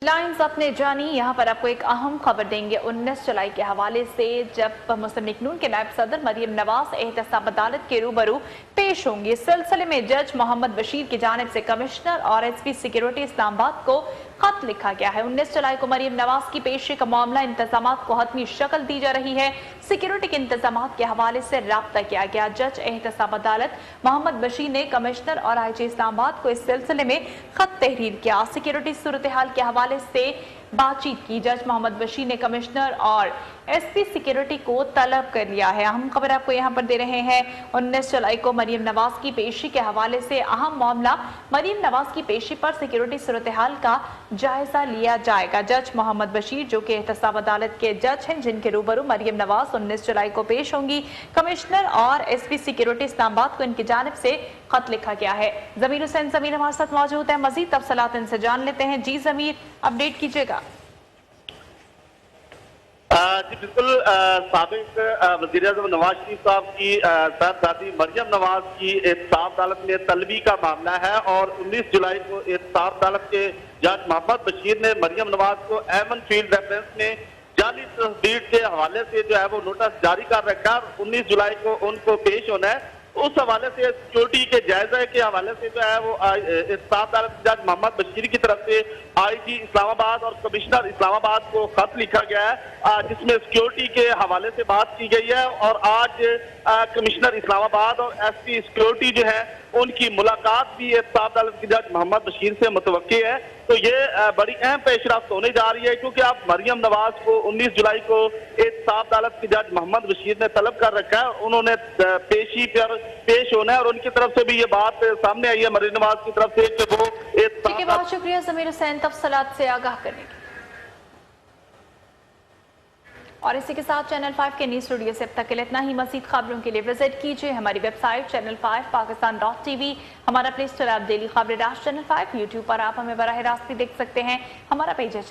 Lines अपने जानी। यहाँ पर आपको एक अहम खबर देंगे 19 जुलाई के हवाले से, जब मुस्लिम लीग नून के नायब सदर मरियम नवाज एहतसाब अदालत के रूबरू पेश होंगी। इस सिलसिले में जज मोहम्मद बशीर की जानिब से कमिश्नर और एसपी सिक्योरिटी इस्लामाबाद को खत लिखा गया है। 19 जुलाई को मरियम नवाज की पेशी का मामला इंतजामात को हतमी शक्ल दी जा रही है। सिक्योरिटी के इंतजामात के हवाले से राब्ता किया गया। जज एहतसाब अदालत मोहम्मद बशीर ने कमिश्नर और आईजी इस्लामाबाद को इस सिलसिले में खत तहरीर किया। सिक्योरिटी सूरत हाल के हवाले से बातचीत की। जज मोहम्मद बशीर ने कमिश्नर और एसपी सिक्योरिटी को तलब कर लिया है। अहम खबर आपको यहाँ पर दे रहे हैं। 19 जुलाई को मरियम नवाज की पेशी के हवाले से अहम मामला, मरियम नवाज की पेशी पर सिक्योरिटी सूरत हाल का जायजा लिया जाएगा। जज मोहम्मद बशीर जो कि एहतसाब अदालत के जज हैं, जिनके रूबरू मरियम नवाज 19 जुलाई को पेश होंगी, कमिश्नर और एसपी सिक्योरिटी इस्लामाबाद को इनकी जानिब से खत लिखा गया है। जमीर हुसैन जमीर हमारे साथ मौजूद है, मजीद तफसीलात इनसे जान लेते हैं। जी जमीर, अपडेट कीजिएगा। जी बिल्कुल, साबिक वज़ीर-ए-आज़म नवाज शरीफ साहब की साहबजादी मरियम नवाज की एहतसाब अदालत में तलबी का मामला है और 19 जुलाई को एहतसाब अदालत के जज मोहम्मद बशीर ने मरियम नवाज को एमन फील्ड रेफरेंस में जाली तस्दीर के हवाले से जो है वो नोटिस जारी कर रखा है। 19 जुलाई को उनको पेश होना है। उस हवाले से सिक्योरिटी के जायजे के हवाले से जो है वो एहतसाब अदालत जज मोहम्मद बशीर की तरफ से आईजी इस्लामाबाद और कमिश्नर इस्लामाबाद को खत लिखा गया है, जिसमें सिक्योरिटी के हवाले से बात की गई है। और आज कमिश्नर इस्लामाबाद और एसपी सिक्योरिटी जो है उनकी मुलाकात भी एहतसाब अदालत के जज मोहम्मद बशीर से मुतवक्की है। तो ये बड़ी अहम पेशरफ्त होने जा रही है, क्योंकि अब मरियम नवाज को 19 जुलाई को एहतसाब अदालत के जज मोहम्मद बशीर ने तलब कर रखा है। उन्होंने पेशी पर पेश होना है और उनकी तरफ से भी ये बात सामने आई है मरियम नवाज की तरफ से कि वो ठीक है। बहुत शुक्रिया जमीर हुसैन तफसीलात से आगाह करने की। और इसी के साथ चैनल 5 के न्यूज़ स्टूडियो से अब तक के लिए इतना ही। मज़ीद खबरों के लिए विजिट कीजिए हमारी वेबसाइट channel 5 pakistan.tv। हमारा प्ले स्टोर ऐप डेली खबरें चैनल 5। यूट्यूब पर आप हमें बराह रास्त भी देख सकते हैं। हमारा पेज है